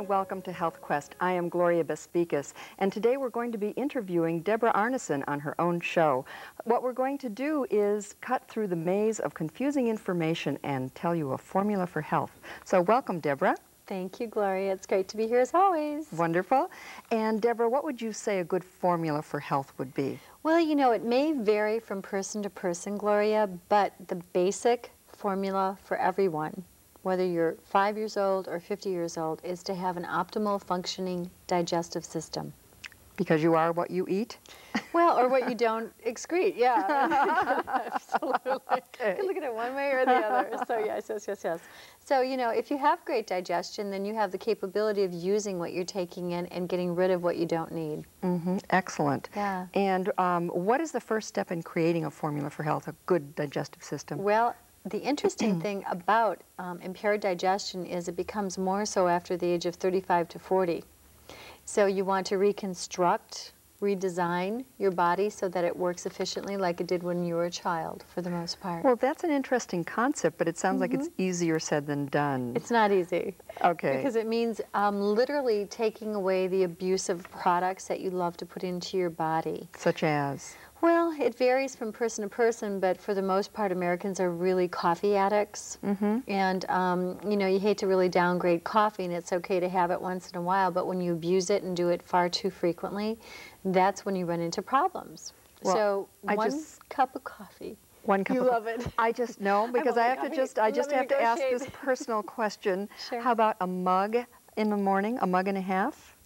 and welcome to Health Quest. I am Gloria Bespikas, and today we're going to be interviewing Deborah Arneson on her own show. What we're going to do is cut through the maze of confusing information and tell you a formula for health. So welcome, Deborah. Thank you, Gloria. It's great to be here as always. Wonderful. And Deborah, what would you say a good formula for health would be? Well, you know, it may vary from person to person, Gloria, but the basic formula for everyone, whether you're 5 years old or 50 years old, is to have an optimal functioning digestive system. Because you are what you eat? Well, or what you don't excrete, yeah. Absolutely. Okay. You can look at it one way or the other. So yes. So, you know, if you have great digestion, then you have the capability of using what you're taking in and getting rid of what you don't need. Mm-hmm. Excellent. Yeah. And what is the first step in creating a formula for health, a good digestive system? Well, the interesting thing about impaired digestion is it becomes more so after the age of 35 to 40. So you want to reconstruct, redesign your body so that it works efficiently like it did when you were a child, for the most part. Well, that's an interesting concept, but it sounds like it's easier said than done. It's not easy. Okay. Because it means literally taking away the abusive products that you love to put into your body. Such as? Well, it varies from person to person, but for the most part, Americans are really coffee addicts. And, you know, you hate to really downgrade coffee, and it's okay to have it once in a while, but when you abuse it and do it far too frequently, that's when you run into problems. Well, so one cup of coffee. One cup you of love it. I just know, because I have to ask this personal question. Sure. How about a mug in the morning, a mug and a half?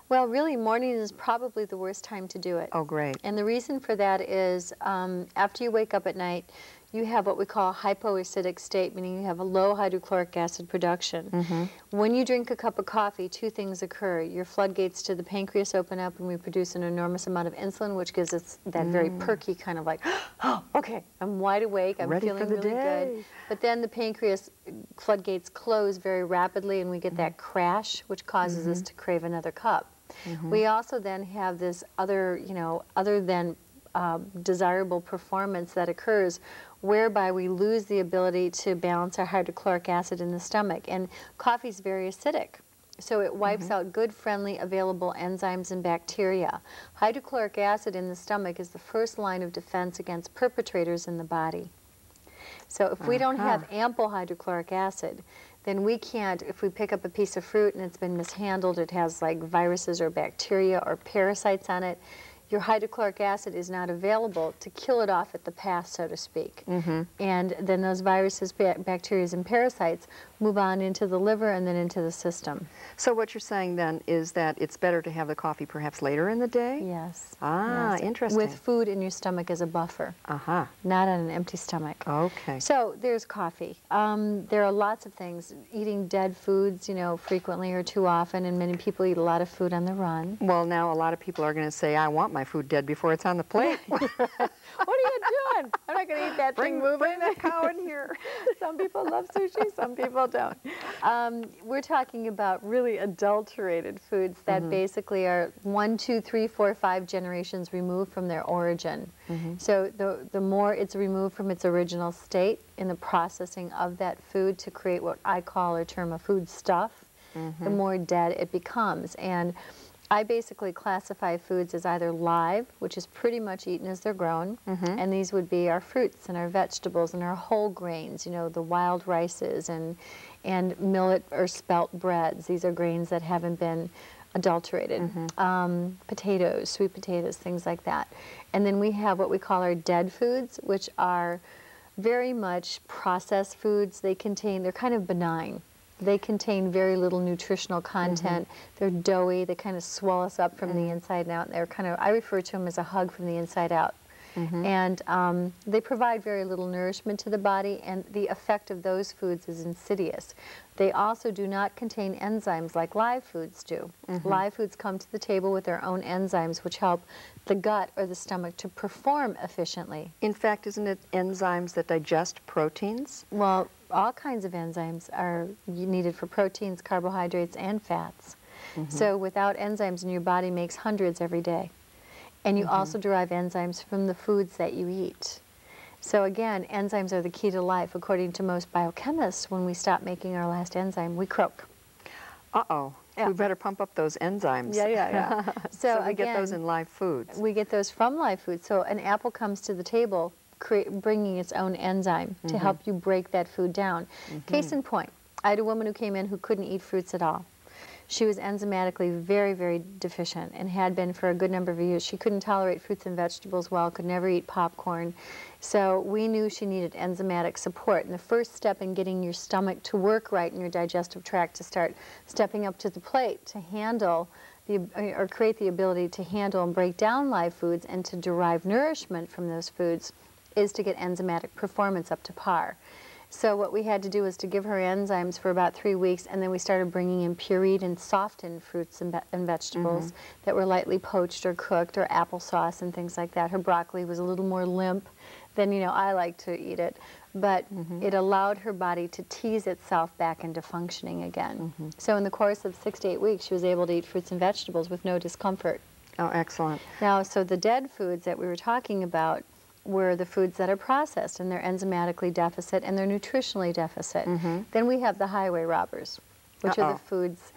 Well, really, morning is probably the worst time to do it. Oh, great. And the reason for that is after you wake up at night, you have what we call a hypoacidic state, meaning you have a low hydrochloric acid production. When you drink a cup of coffee, two things occur. Your floodgates to the pancreas open up and we produce an enormous amount of insulin, which gives us that very perky kind of like, oh, okay, I'm wide awake, I'm feeling really good. But then the pancreas floodgates close very rapidly and we get that crash, which causes us to crave another cup. We also then have this other, you know, other than desirable performance that occurs whereby we lose the ability to balance our hydrochloric acid in the stomach. And coffee is very acidic, so it wipes out good, friendly, available enzymes and bacteria. Hydrochloric acid in the stomach is the first line of defense against perpetrators in the body. So if we don't have ample hydrochloric acid, then we can't, if we pick up a piece of fruit and it's been mishandled, it has like viruses or bacteria or parasites on it, your hydrochloric acid is not available to kill it off at the pass, so to speak. And then those viruses, bacteria, and parasites move on into the liver and then into the system. So what you're saying then is that it's better to have the coffee perhaps later in the day? Yes. Ah, yes. interesting. With food in your stomach as a buffer. Not on an empty stomach. Okay. So there's coffee. There are lots of things. Eating dead foods, you know, frequently or too often, and many people eat a lot of food on the run. Well, now a lot of people are going to say, I want my food dead before it's on the plate. What are you doing? I'm not going to eat that thing moving. Bring the cow in here. Some people love sushi, some people don't. We're talking about really adulterated foods that basically are 1, 2, 3, 4, 5 generations removed from their origin. So the more it's removed from its original state in the processing of that food to create what I call or term a food stuff, the more dead it becomes. And I basically classify foods as either live, which is pretty much eaten as they're grown, and these would be our fruits and our vegetables and our whole grains, you know, the wild rices and millet or spelt breads. These are grains that haven't been adulterated. Potatoes, sweet potatoes, things like that. And then we have what we call our dead foods, which are very much processed foods. They're kind of benign. They contain very little nutritional content. They're doughy. They kind of swell us up from the inside and out. They're kind of, I refer to them as a hug from the inside out. And they provide very little nourishment to the body, and the effect of those foods is insidious. They also do not contain enzymes like live foods do. Live foods come to the table with their own enzymes, which help the gut or the stomach to perform efficiently. In fact, isn't it enzymes that digest proteins? Well, all kinds of enzymes are needed for proteins, carbohydrates, and fats. So without enzymes, and your body makes hundreds every day. And you also derive enzymes from the foods that you eat. So again, enzymes are the key to life. According to most biochemists, when we stop making our last enzyme, we croak. Uh-oh. We better pump up those enzymes. Yeah. So, we again, get those in live foods. we get those from live food. So an apple comes to the table bringing its own enzyme to help you break that food down. Case in point, I had a woman who came in who couldn't eat fruits at all. She was enzymatically very, very deficient and had been for a good number of years. She couldn't tolerate fruits and vegetables well, could never eat popcorn. So we knew she needed enzymatic support. And the first step in getting your stomach to work right in your digestive tract to start stepping up to the plate to handle or create the ability to handle and break down live foods and to derive nourishment from those foods is to get enzymatic performance up to par. So what we had to do was to give her enzymes for about 3 weeks, and then we started bringing in pureed and softened fruits and vegetables that were lightly poached or cooked, or applesauce and things like that. Her broccoli was a little more limp than, I like to eat it, but it allowed her body to tease itself back into functioning again. So in the course of 6 to 8 weeks, she was able to eat fruits and vegetables with no discomfort. Oh, excellent. Now, so the dead foods that we were talking about were the foods that are processed and they're enzymatically deficit and they're nutritionally deficit. Then we have the highway robbers, which are the foods,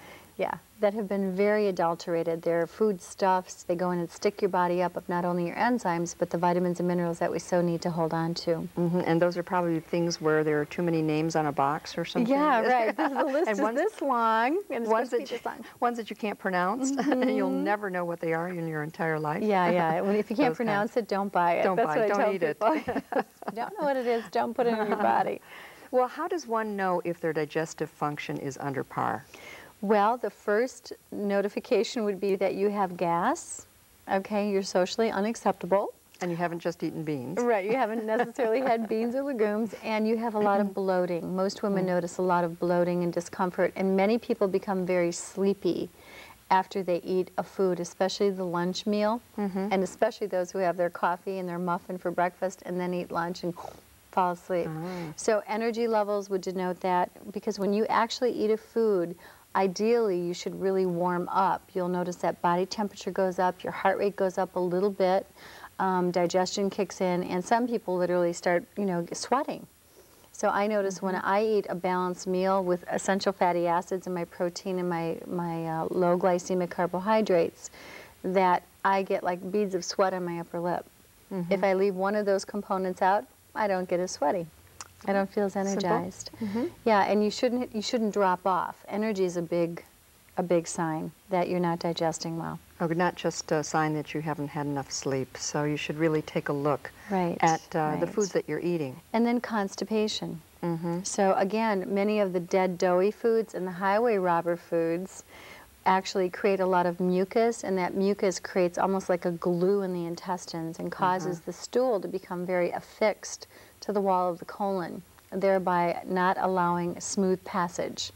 that have been very adulterated. They're foodstuffs. They go in and stick your body up of not only your enzymes, but the vitamins and minerals that we so need to hold on to. And those are probably things where there are too many names on a box or something. Yeah, right. The list is this long, and ones that you can't pronounce, and you'll never know what they are in your entire life. Yeah. Well, if you can't pronounce it, don't buy it. Don't That's buy what it. I Don't tell eat people. it. If you don't know what it is, don't put it in your body. Well, how does one know if their digestive function is under par? Well, the first notification would be that you have gas. Okay, you're socially unacceptable. And you haven't just eaten beans. Right, you haven't necessarily had beans or legumes, and you have a lot of bloating. Most women notice a lot of bloating and discomfort, and many people become very sleepy after they eat a food, especially the lunch meal, and especially those who have their coffee and their muffin for breakfast and then eat lunch and fall asleep. So energy levels would denote that, because when you actually eat a food, ideally you should really warm up. You'll notice that body temperature goes up, your heart rate goes up a little bit, digestion kicks in, and some people literally start, sweating. So I notice when I eat a balanced meal with essential fatty acids and my protein and my low glycemic carbohydrates, that I get like beads of sweat on my upper lip. If I leave one of those components out, I don't get as sweaty. I don't feel as energized. Yeah, and you shouldn't drop off. Energy is a big sign that you're not digesting well. Oh, not just a sign that you haven't had enough sleep. So you should really take a look at the foods that you're eating. And then constipation. So again, many of the dead doughy foods and the highway robber foods actually create a lot of mucus, and that mucus creates almost like a glue in the intestines and causes the stool to become very affixed to the wall of the colon, thereby not allowing smooth passage.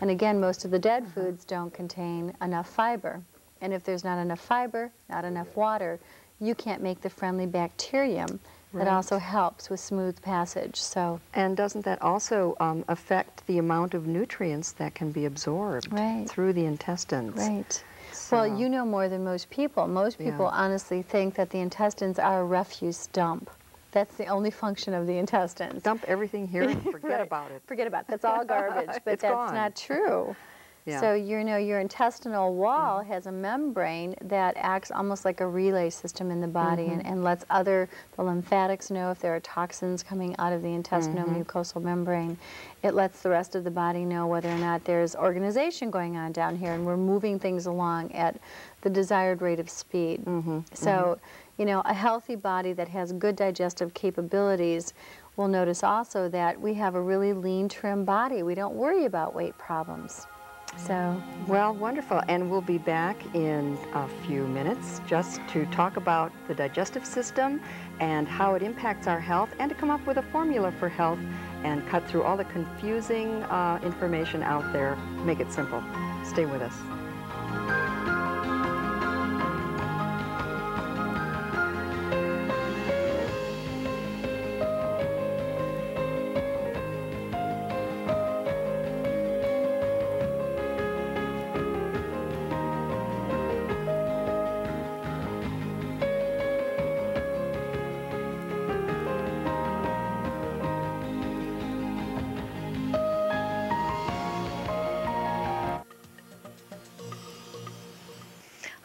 And again, most of the dead foods don't contain enough fiber. And if there's not enough fiber, not enough water, you can't make the friendly bacterium that also helps with smooth passage. So, and doesn't that also affect the amount of nutrients that can be absorbed through the intestines? Right. So, well, you know more than most people. Most people honestly think that the intestines are a refuse dump. That's the only function of the intestines. Dump everything here and forget about it. Forget about it. That's all garbage, but that's gone. not true. So your intestinal wall has a membrane that acts almost like a relay system in the body and lets the lymphatics know if there are toxins coming out of the intestinal mucosal membrane. It lets the rest of the body know whether or not there's organization going on down here, and we're moving things along at the desired rate of speed. So, a healthy body that has good digestive capabilities will notice also that we have a really lean, trim body. We don't worry about weight problems. So, well, wonderful. And we'll be back in a few minutes just to talk about the digestive system and how it impacts our health, and to come up with a formula for health and cut through all the confusing information out there to make it simple. Stay with us.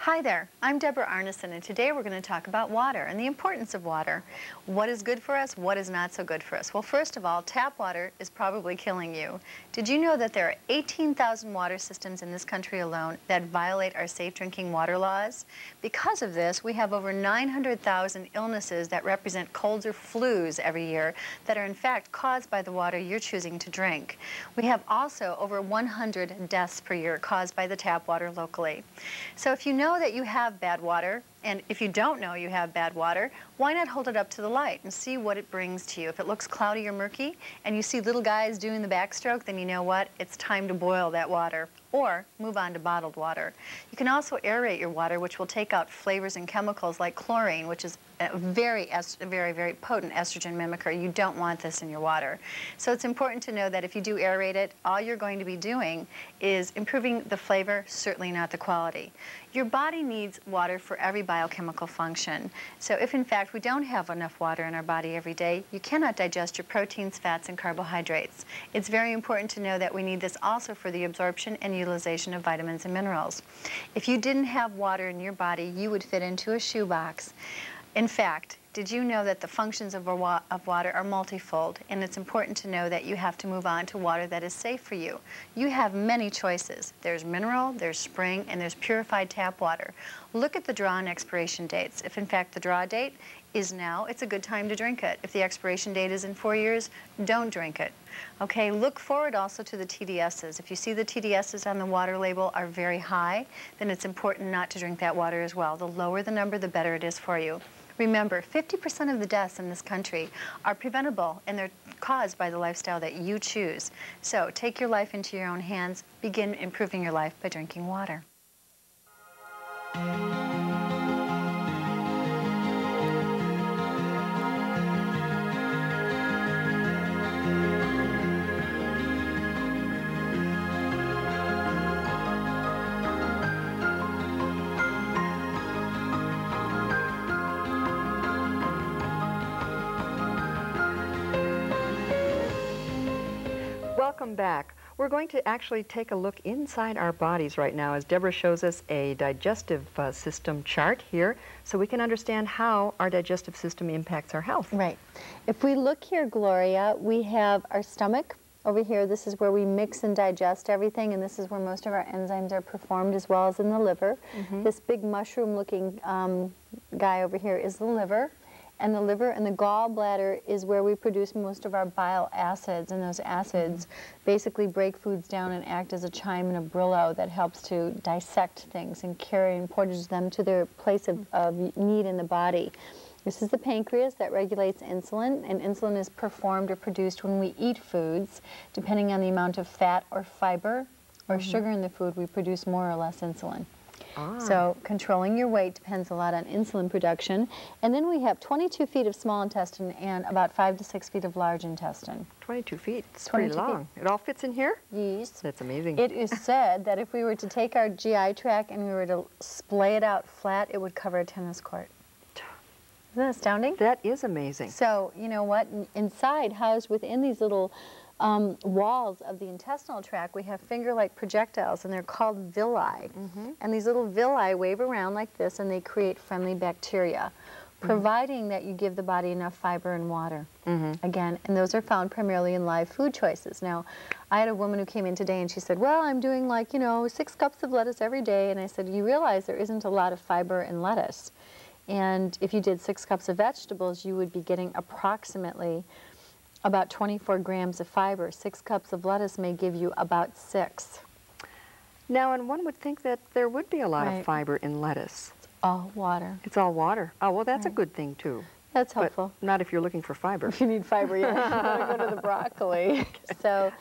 Hi there, I'm Deborah Arneson, and today we're going to talk about water and the importance of water. What is good for us, what is not so good for us? Well, first of all, tap water is probably killing you. Did you know that there are 18,000 water systems in this country alone that violate our safe drinking water laws? Because of this, we have over 900,000 illnesses that represent colds or flus every year that are in fact caused by the water you're choosing to drink. We have also over 100 deaths per year caused by the tap water locally. So if you know that you have bad water, and if you don't know you have bad water, why not hold it up to the light and see what it brings to you? If it looks cloudy or murky and you see little guys doing the backstroke, then you know what? It's time to boil that water or move on to bottled water. You can also aerate your water, which will take out flavors and chemicals like chlorine, which is a very potent estrogen mimicker. You don't want this in your water. So it's important to know that if you do aerate it, all you're going to be doing is improving the flavor, certainly not the quality. Your body needs water for every biochemical function. So if in fact we don't have enough water in our body every day, you cannot digest your proteins, fats, and carbohydrates. It's very important to know that we need this also for the absorption and utilization of vitamins and minerals. If you didn't have water in your body, you would fit into a shoebox. In fact, did you know that the functions of water are multifold, and it's important to know that you have to move on to water that is safe for you. You have many choices. There's mineral, there's spring, and there's purified tap water. Look at the draw and expiration dates. If in fact the draw date is now, it's a good time to drink it. If the expiration date is in 4 years, don't drink it. Okay, look forward also to the TDSs. If you see the TDSs on the water label are very high, then it's important not to drink that water as well. The lower the number, the better it is for you. Remember, 50% of the deaths in this country are preventable, and they're caused by the lifestyle that you choose. So take your life into your own hands. Begin improving your life by drinking water. Welcome back. We're going to actually take a look inside our bodies right now as Deborah shows us a digestive system chart here so we can understand how our digestive system impacts our health. Right. If we look here, Gloria, we have our stomach over here. This is where we mix and digest everything, and this is where most of our enzymes are performed, as well as in the liver. This big mushroom-looking guy over here is the liver. And the liver and the gallbladder is where we produce most of our bile acids, and those acids basically break foods down and act as a chime and a brillo that helps to dissect things and carry and portage them to their place of need in the body. This is the pancreas that regulates insulin, and insulin is performed or produced when we eat foods. Depending on the amount of fat or fiber or sugar in the food, we produce more or less insulin. So controlling your weight depends a lot on insulin production. And then we have 22 feet of small intestine and about 5 to 6 feet of large intestine. 22 feet. It's pretty long. It all fits in here? Yes. That's amazing. It is said that if we were to take our GI tract and we were to splay it out flat, it would cover a tennis court. Isn't that astounding? That is amazing. So, you know what? Inside, housed within these little walls of the intestinal tract, we have finger-like projectiles, and they're called villi. And these little villi wave around like this, and they create friendly bacteria, providing that you give the body enough fiber and water. Again, and those are found primarily in live food choices. Now, I had a woman who came in today, and she said, well, I'm doing like, 6 cups of lettuce every day. And I said, you realize there isn't a lot of fiber in lettuce. And if you did 6 cups of vegetables, you would be getting approximately about 24 grams of fiber. 6 cups of lettuce may give you about 6. Now, and one would think that there would be a lot of fiber in lettuce. It's all water. It's all water. Oh, well, that's a good thing, too. That's helpful. But not if you're looking for fiber. If you need fiber, yeah, you want to go to the broccoli. So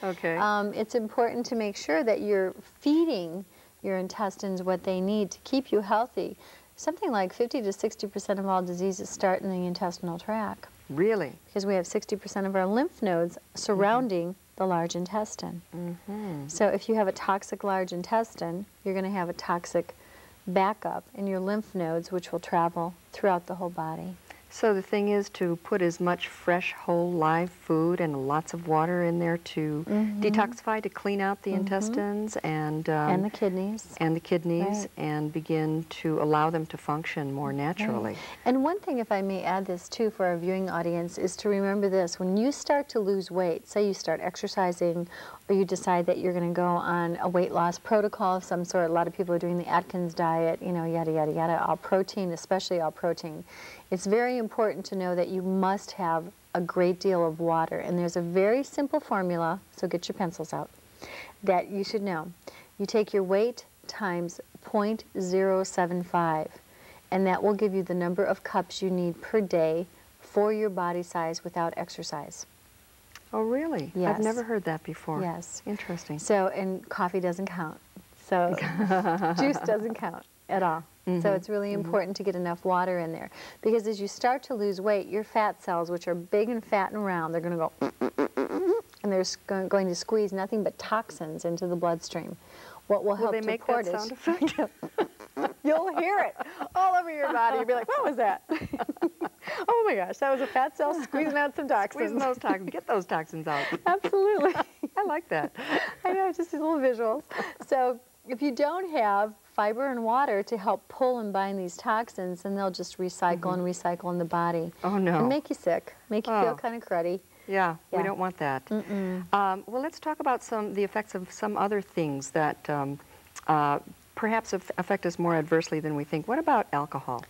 it's important to make sure that you're feeding your intestines what they need to keep you healthy. Something like 50 to 60% of all diseases start in the intestinal tract. Really? Because we have 60% of our lymph nodes surrounding the large intestine. So if you have a toxic large intestine, you're going to have a toxic backup in your lymph nodes, which will travel throughout the whole body. So the thing is to put as much fresh, whole, live food and lots of water in there to detoxify, to clean out the intestines and the kidneys. And the kidneys, Right. and begin to allow them to function more naturally. Right. And one thing, if I may add this too for our viewing audience, is to remember this. When you start to lose weight, say you start exercising or you decide that you're going to go on a weight loss protocol of some sort, a lot of people are doing the Atkins diet, you know, yada, yada, yada, all protein, especially all protein. It's very important to know that you must have a great deal of water. And there's a very simple formula, so get your pencils out, that you should know. You take your weight times 0.075, and that will give you the number of cups you need per day for your body size without exercise. Oh, really? Yes. I've never heard that before. Yes. Interesting. So, and coffee doesn't count. So juice doesn't count at all. So it's really important to get enough water in there. Because as you start to lose weight, your fat cells, which are big and fat and round, they're going to go, and they're going to squeeze nothing but toxins into the bloodstream. What will help they to make port that is, sound effect? you'll hear it all over your body. You'll be like, what was that? Oh my gosh, that was a fat cell squeezing out some toxins. Squeezing those toxins. Get those toxins out. Absolutely. I like that. I know, just these little visuals. So if you don't have fiber and water to help pull and bind these toxins, then they'll just recycle and recycle in the body. Oh, no. And make you sick, make you feel Oh. kind of cruddy. Yeah, we Yeah. don't want that. Well, let's talk about the effects of some other things that perhaps affect us more adversely than we think. What about alcohol?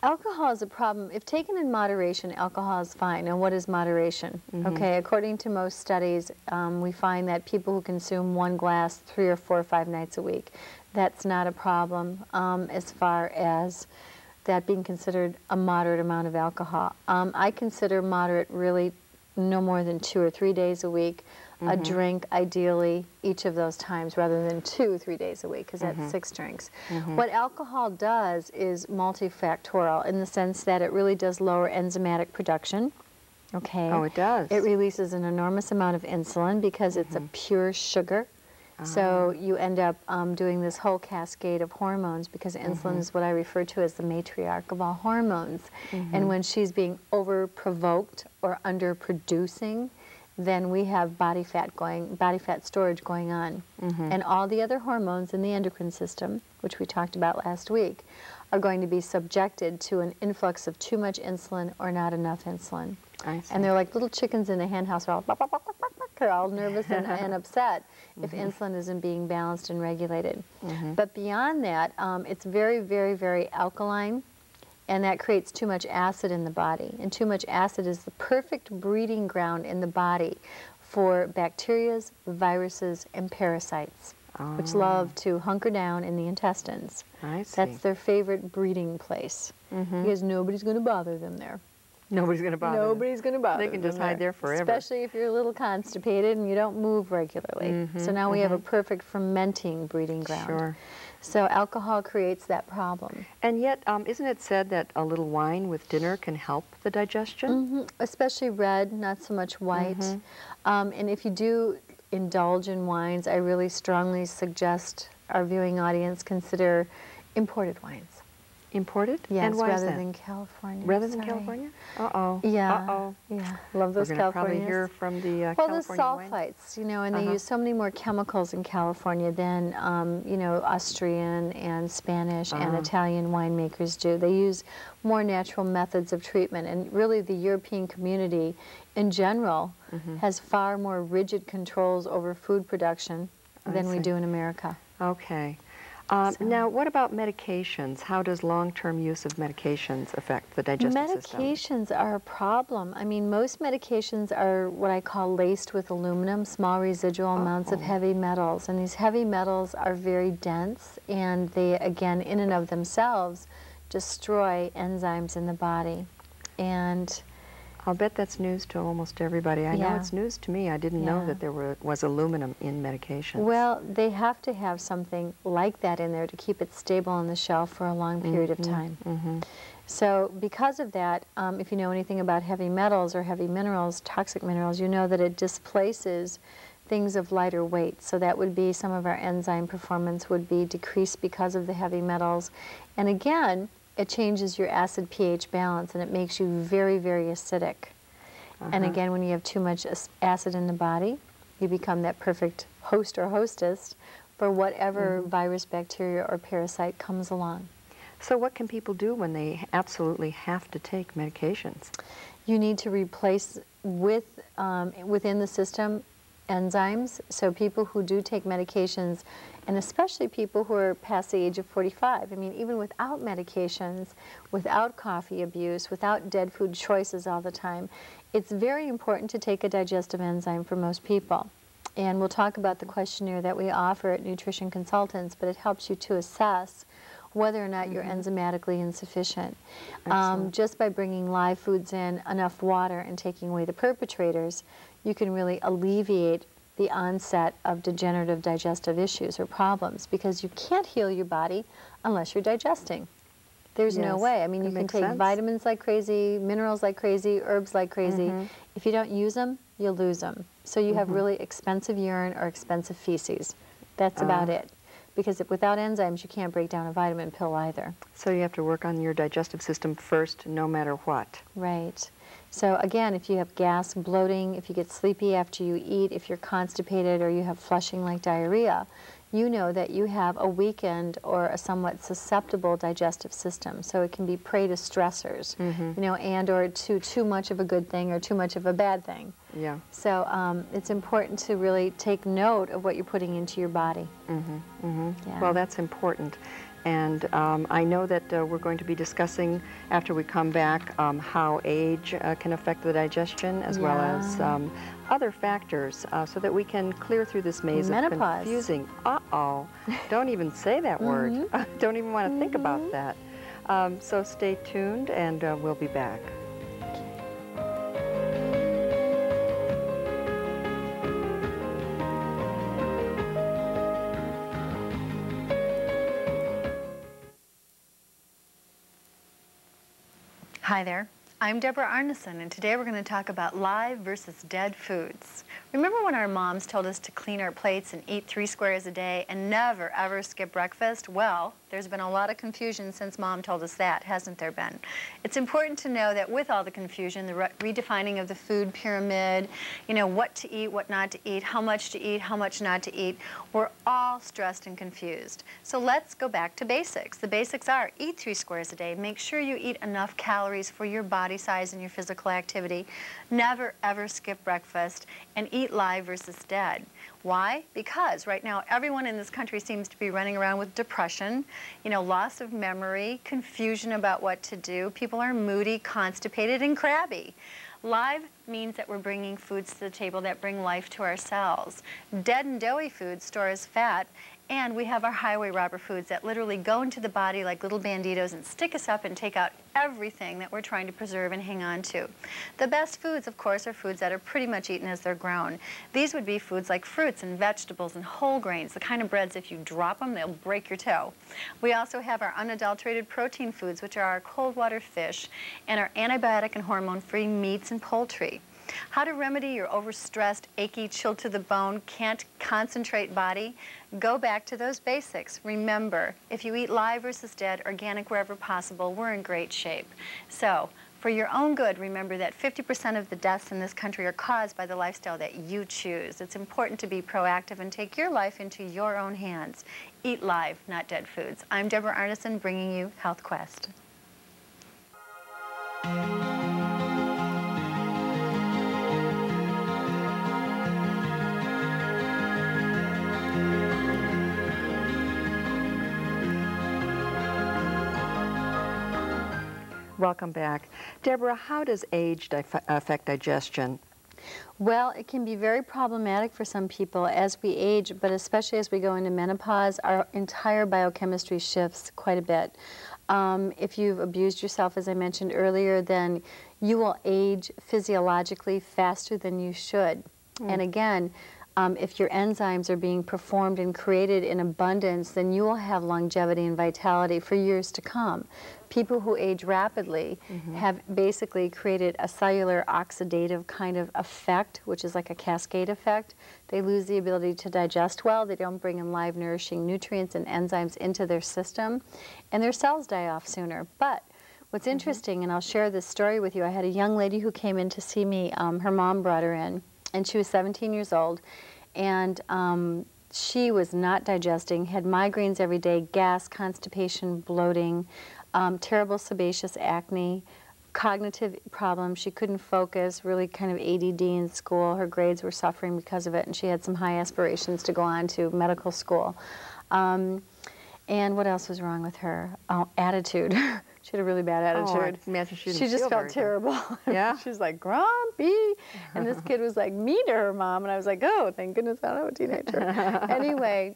Alcohol is a problem. If taken in moderation, alcohol is fine. Now, what is moderation? Okay, according to most studies, we find that people who consume 1 glass 3 or 4 or 5 nights a week, that's not a problem as far as that being considered a moderate amount of alcohol. I consider moderate really no more than 2 or 3 days a week. A drink, ideally, each of those times, rather than 2 or 3 days a week, because that's 6 drinks. What alcohol does is multifactorial in the sense that it really does lower enzymatic production. Okay. Oh, it does. It releases an enormous amount of insulin because it's a pure sugar. So you end up doing this whole cascade of hormones because insulin is what I refer to as the matriarch of all hormones. And when she's being over-provoked or under-producing, then we have body fat storage going on. And all the other hormones in the endocrine system, which we talked about last week, are going to be subjected to an influx of too much insulin or not enough insulin. I see. And they're like little chickens in a hen house. They're all, "Bok, bok, bok, bok, bok, bok." They're all nervous and upset if insulin isn't being balanced and regulated. But beyond that, it's very, very, very alkaline. And that creates too much acid in the body. And too much acid is the perfect breeding ground in the body for bacteria, viruses, and parasites, which love to hunker down in the intestines. I see. That's their favorite breeding place because nobody's going to bother them there. Nobody's going to bother them. Nobody's going to bother them. They can just hide there forever. Especially if you're a little constipated and you don't move regularly. So now we have a perfect fermenting breeding ground. Sure. So alcohol creates that problem. And yet, isn't it said that a little wine with dinner can help the digestion? Especially red, not so much white. And if you do indulge in wines, I really strongly suggest our viewing audience consider imported wines. Imported? Yes, and why is rather that? than California. Rather than Sorry. California? Uh-oh. Yeah. Uh-oh. Yeah. Love those We're going to probably Californias. hear from the Well, the California wine. sulfites, you know, and they use so many more chemicals in California than, you know, Austrian and Spanish and Italian winemakers do. They use more natural methods of treatment, and really the European community in general has far more rigid controls over food production than we see. do in America. Okay. Now, what about medications? How does long-term use of medications affect the digestive system? Medications are a problem. I mean, most medications are what I call laced with aluminum, small residual amounts of heavy metals. And these heavy metals are very dense, and they, again, in and of themselves, destroy enzymes in the body. And I'll bet that's news to almost everybody. I know Yeah. it's news to me. I didn't know Yeah. that there was aluminum in medications. well, they have to have something like that in there to keep it stable on the shelf for a long period of time. So because of that, if you know anything about heavy metals or heavy minerals, toxic minerals, you know that it displaces things of lighter weight. So that would be some of our enzyme performance would be decreased because of the heavy metals. And again, it changes your acid pH balance and it makes you very, very acidic. And again, when you have too much acid in the body, you become that perfect host or hostess for whatever virus, bacteria, or parasite comes along. So what can people do when they absolutely have to take medications? You need to replace within the system enzymes. So people who do take medications, and especially people who are past the age of 45, I mean, even without medications, without coffee abuse, without dead food choices all the time, it's very important to take a digestive enzyme for most people. And we'll talk about the questionnaire that we offer at Nutrition Consultants, but it helps you to assess whether or not you're enzymatically insufficient. Just by bringing live foods in, enough water, and taking away the perpetrators, you can really alleviate the onset of degenerative digestive issues or problems, because you can't heal your body unless you're digesting. There's no way. I mean, you can take vitamins like crazy, minerals like crazy, herbs like crazy. If you don't use them, you'll lose them. So you have really expensive urine or expensive feces. That's about it. Because without enzymes, you can't break down a vitamin pill either. So you have to work on your digestive system first, no matter what. Right. So again, if you have gas, bloating, if you get sleepy after you eat, if you're constipated or you have flushing like diarrhea, you know that you have a weakened or a somewhat susceptible digestive system. So it can be prey to stressors, you know, and or to too much of a good thing or too much of a bad thing. Yeah. So it's important to really take note of what you're putting into your body. Yeah. Well, that's important. And I know that we're going to be discussing, after we come back, how age can affect the digestion, as well as other factors, so that we can clear through this maze of confusing. Uh-oh. Don't even say that word. Don't even want to think about that. So stay tuned, and we'll be back. Hi there, I'm Deborah Arneson, and today we're going to talk about live versus dead foods. Remember when our moms told us to clean our plates and eat 3 squares a day and never ever skip breakfast? Well, there's been a lot of confusion since Mom told us that, hasn't there been? It's important to know that with all the confusion, the redefining of the food pyramid, you know, what to eat, what not to eat, how much to eat, how much not to eat, we're all stressed and confused. So let's go back to basics. The basics are: eat 3 squares a day, make sure you eat enough calories for your body size and your physical activity, never ever skip breakfast, and eat live versus dead. Why? Because right now everyone in this country seems to be running around with depression, you know, loss of memory, confusion about what to do. People are moody, constipated, and crabby. Live means that we're bringing foods to the table that bring life to our cells. Dead and doughy foods store as fat, and we have our highway robber foods that literally go into the body like little banditos and stick us up and take out everything that we're trying to preserve and hang on to. The best foods, of course, are foods that are pretty much eaten as they're grown. These would be foods like fruits and vegetables and whole grains, the kind of breads if you drop them, they'll break your toe. We also have our unadulterated protein foods, which are our cold water fish, and our antibiotic and hormone-free meats and poultry. How to remedy your overstressed, achy, chilled to the bone, can't concentrate body? Go back to those basics. Remember, if you eat live versus dead, organic wherever possible, we're in great shape. So, for your own good, remember that 50% of the deaths in this country are caused by the lifestyle that you choose. It's important to be proactive and take your life into your own hands. Eat live, not dead foods. I'm Deborah Arneson, bringing you Health Quest. Welcome back. Deborah, how does age affect digestion? Well, it can be very problematic for some people as we age, but especially as we go into menopause, our entire biochemistry shifts quite a bit. If you've abused yourself, as I mentioned earlier, then you will age physiologically faster than you should. And again, if your enzymes are being performed and created in abundance, then you will have longevity and vitality for years to come. People who age rapidly have basically created a cellular oxidative kind of effect, which is like a cascade effect. They lose the ability to digest well. They don't bring in live, nourishing nutrients and enzymes into their system, and their cells die off sooner. But what's interesting, and I'll share this story with you, I had a young lady who came in to see me. Her mom brought her in, and she was 17 years old, and she was not digesting, had migraines every day, gas, constipation, bloating, terrible sebaceous acne, cognitive problems. She couldn't focus, really kind of ADD in school. Her grades were suffering because of it, and she had some high aspirations to go on to medical school. And what else was wrong with her? Oh, attitude. She had a really bad attitude. Oh, I imagine she didn't just feel felt very terrible. Yeah? She's like, grumpy. And this kid was like mean to her mom. And I was like, oh, thank goodness I don't have a teenager. Anyway,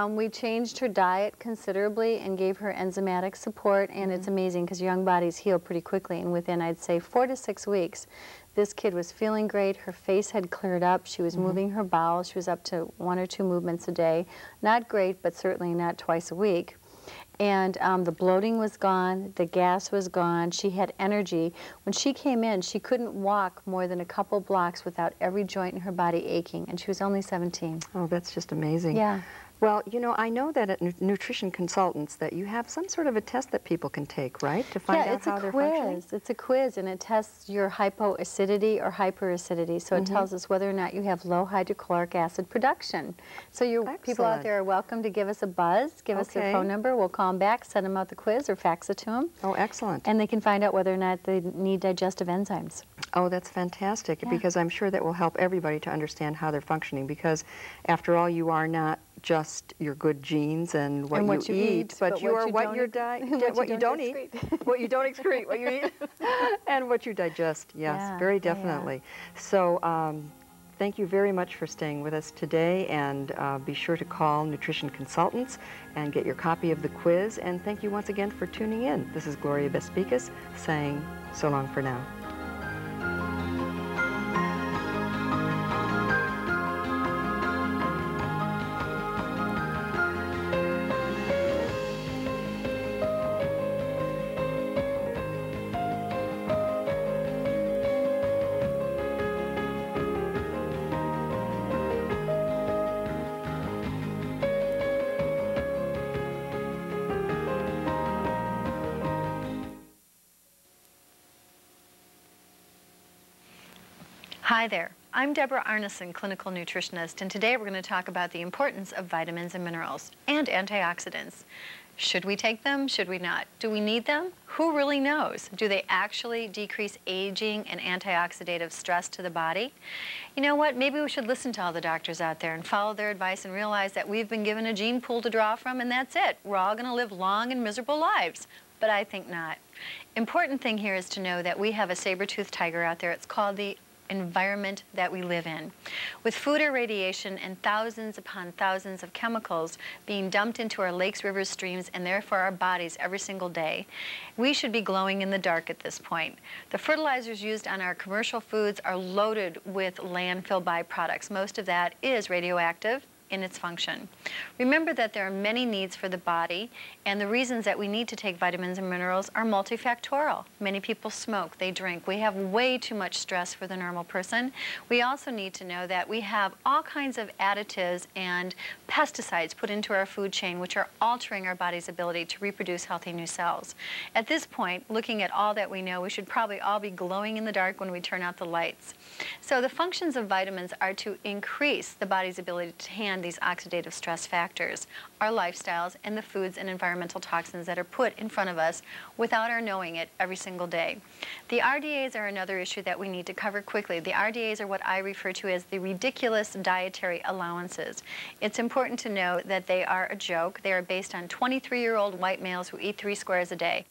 we changed her diet considerably and gave her enzymatic support. And it's amazing because young bodies heal pretty quickly. And within, I'd say, 4 to 6 weeks, this kid was feeling great. Her face had cleared up. She was moving her bowels. She was up to 1 or 2 movements a day. Not great, but certainly not twice a week. And the bloating was gone, the gas was gone, she had energy. When she came in, she couldn't walk more than a couple blocks without every joint in her body aching, and she was only 17. Oh, that's just amazing. Yeah. Well, you know, I know that at Nutrition Consultants that you have some sort of a test that people can take, right, to find out how they're functioning? It's a quiz, and it tests your hypoacidity or hyperacidity. So it tells us whether or not you have low hydrochloric acid production. So people out there are welcome to give us a buzz, give us their phone number. We'll call them back, send them out the quiz, or fax it to them. Oh, excellent. And they can find out whether or not they need digestive enzymes. Oh, that's fantastic, because I'm sure that will help everybody to understand how they're functioning, because after all, you are not just your good genes and what you eat, but you are what you don't eat, what you don't excrete, what you eat, and what you digest. Yes, very definitely. So thank you very much for staying with us today, and be sure to call Nutrition Consultants and get your copy of the quiz. And thank you once again for tuning in. This is Gloria Bespikas saying so long for now. Hi there, I'm Deborah Arneson, clinical nutritionist, and today we're going to talk about the importance of vitamins and minerals and antioxidants. Should we take them? Should we not? Do we need them? Who really knows? Do they actually decrease aging and antioxidative stress to the body? You know what? Maybe we should listen to all the doctors out there and follow their advice and realize that we've been given a gene pool to draw from, and that's it. We're all going to live long and miserable lives. But I think not. Important thing here is to know that we have a saber-toothed tiger out there. It's called the environment that we live in. With food irradiation and thousands upon thousands of chemicals being dumped into our lakes, rivers, streams, and therefore our bodies every single day, we should be glowing in the dark at this point. The fertilizers used on our commercial foods are loaded with landfill byproducts. Most of that is radioactive in its function. Remember that there are many needs for the body, and the reasons that we need to take vitamins and minerals are multifactorial. Many people smoke, they drink. We have way too much stress for the normal person. We also need to know that we have all kinds of additives and pesticides put into our food chain which are altering our body's ability to reproduce healthy new cells. At this point, looking at all that we know, we should probably all be glowing in the dark when we turn out the lights. So the functions of vitamins are to increase the body's ability to handle these oxidative stress factors, our lifestyles, and the foods and environmental toxins that are put in front of us without our knowing it every single day. The RDAs are another issue that we need to cover quickly. The RDAs are what I refer to as the ridiculous dietary allowances. It's important to know that they are a joke. They are based on 23-year-old white males who eat 3 squares a day.